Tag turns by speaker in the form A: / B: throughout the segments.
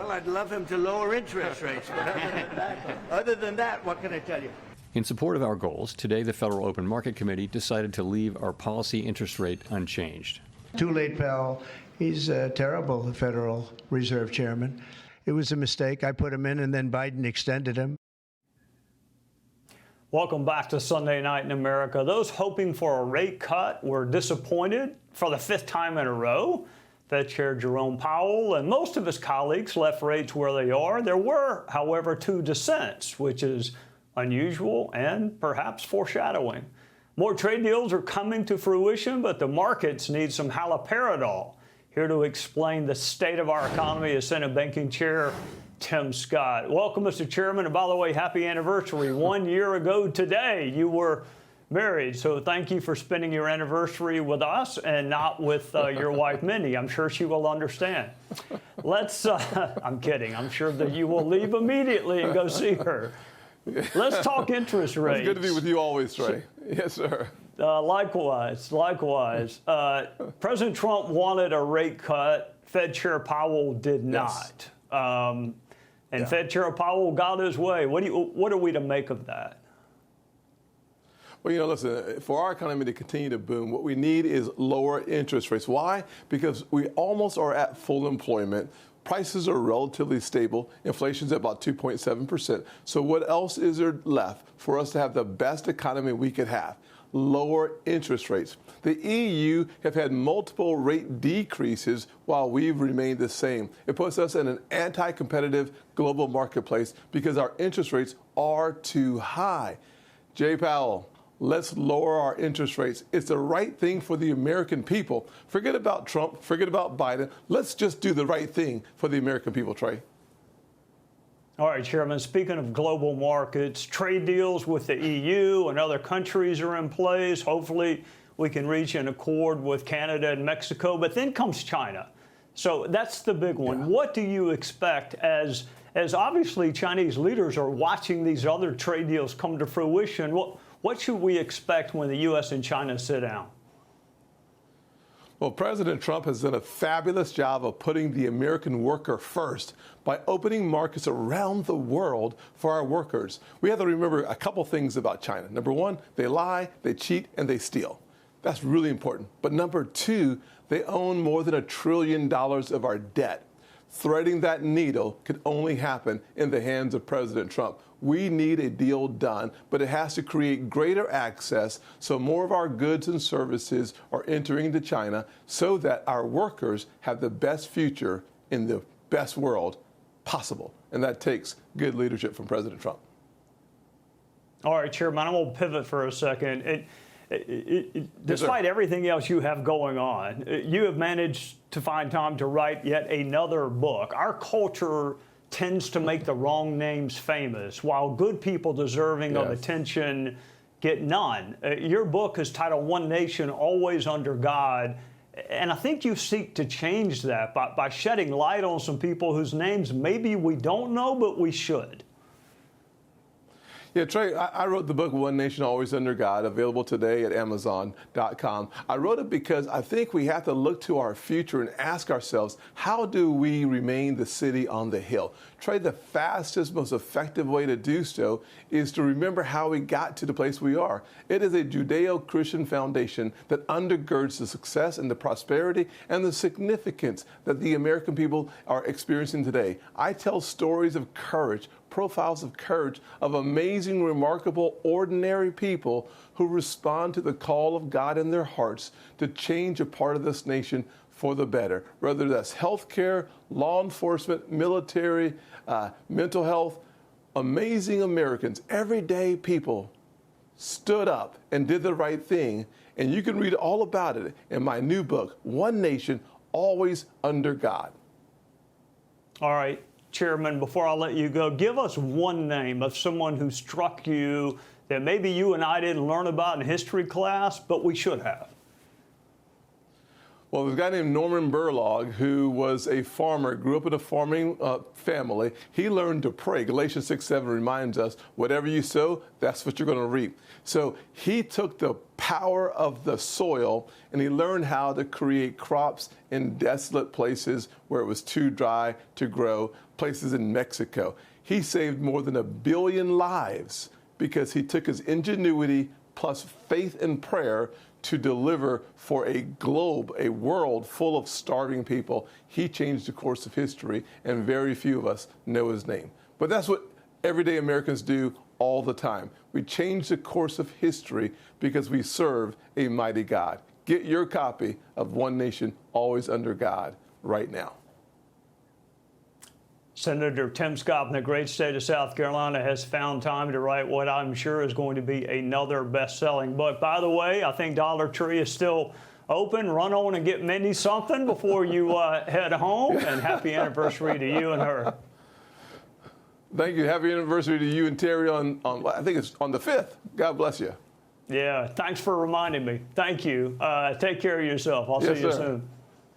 A: Well, I'd love him to lower interest rates, but other than that, what can I tell you?
B: In support of our goals, today the Federal Open Market Committee decided to leave our policy interest rate unchanged.
C: Too late, Powell. He's a terrible Federal Reserve Chairman. It was a mistake. I put him in, and then Biden extended him.
D: Welcome back to Sunday Night in America. Those hoping for a rate cut were disappointed for the 5th time in a row. Fed Chair Jerome Powell and most of his colleagues left rates where they are. There were, however, 2 dissents, which is unusual and perhaps foreshadowing. More trade deals are coming to fruition, but the markets need some haloperidol. Here to explain the state of our economy is Senate Banking Chair Tim Scott. Welcome, Mr. Chairman. And by the way, happy anniversary. 1 year ago today, you were married. So thank you for spending your anniversary with us and not with your wife, Mindy. I'm sure she will understand. Let's, I'm kidding. I'm sure that you will leave immediately and go see her. Let's talk interest rates.
E: It's good to be with you always, Trey. Yes, sir.
D: Likewise. President Trump wanted a rate cut. Fed Chair Powell did not. Fed Chair Powell got his way. What are we to make of that?
E: Well, listen, for our economy to continue to boom, what we need is lower interest rates. Why? Because we almost are at full employment. Prices are relatively stable. Inflation's at about 2.7%. So what else is there left for us to have the best economy we could have? Lower interest rates. The EU have had multiple rate decreases while we've remained the same. It puts us in an anti-competitive global marketplace because our interest rates are too high. Jay Powell, let's lower our interest rates. It's the right thing for the American people. Forget about Trump. Forget about Biden. Let's just do the right thing for the American people, Trey.
D: All right, Chairman, speaking of global markets, trade deals with the EU and other countries are in place. Hopefully, we can reach an accord with Canada and Mexico. But then comes China. So that's the big one. Yeah. What do you expect as obviously Chinese leaders are watching these other trade deals come to fruition? What should we expect when the U.S. and China sit down?
E: Well, President Trump has done a fabulous job of putting the American worker first by opening markets around the world for our workers. We have to remember a couple things about China. Number one, they lie, they cheat, and they steal. That's really important. But number two, they own more than $1 trillion of our debt. Threading that needle could only happen in the hands of President Trump. We need a deal done, but it has to create greater access so more of our goods and services are entering into China so that our workers have the best future in the best world possible. And that takes good leadership from President Trump.
D: All right, Chairman, I'm going to pivot for a second. Despite everything else you have going on, you have managed to find time to write yet another book. Our culture tends to make the wrong names famous, while good people deserving of attention get none. Your book is titled One Nation, Always Under God, and I think you seek to change that by shedding light on some people whose names maybe we don't know, but we should.
E: Yeah, Trey, I wrote the book, One Nation, Always Under God, available today at Amazon.com. I wrote it because I think we have to look to our future and ask ourselves, how do we remain the city on the hill? Trey, the fastest, most effective way to do so is to remember how we got to the place we are. It is a Judeo-Christian foundation that undergirds the success and the prosperity and the significance that the American people are experiencing today. I tell stories of courage, profiles of courage of amazing, remarkable, ordinary people who respond to the call of God in their hearts to change a part of this nation for the better, whether that's healthcare, law enforcement, military, mental health. Amazing Americans, everyday people, stood up and did the right thing. And you can read all about it in my new book, One Nation, Always Under God.
D: All right. Chairman, before I let you go, give us one name of someone who struck you that maybe you and I didn't learn about in history class, but we should have.
E: Well, there's a guy named Norman Burlog who was a farmer, grew up in a farming family. He learned to pray. Galatians 6:7 reminds us, whatever you sow, that's what you're going to reap. So he took the power of the soil and he learned how to create crops in desolate places where it was too dry to grow, places in Mexico. He saved more than 1 billion lives because he took his ingenuity plus faith and prayer to deliver for a globe, a world full of starving people. He changed the course of history, and very few of us know his name. But that's what everyday Americans do all the time. We change the course of history because we serve a mighty God. Get your copy of One Nation, Always Under God right now.
D: Senator Tim Scott from the great state of South Carolina has found time to write what I'm sure is going to be another best-selling book. By the way, I think Dollar Tree is still open. Run on and get Mindy something before you head home. And happy anniversary to you and her.
E: Thank you. Happy anniversary to you and Terry on I think it's on the 5th. God bless you.
D: Yeah, thanks for reminding me. Thank you. Take care of yourself. I'll
E: Yes,
D: see you
E: sir.
D: soon.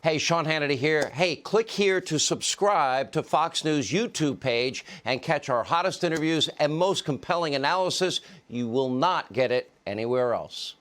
F: Hey, Sean Hannity here. Hey, click here to subscribe to Fox News YouTube page and catch our hottest interviews and most compelling analysis. You will not get it anywhere else.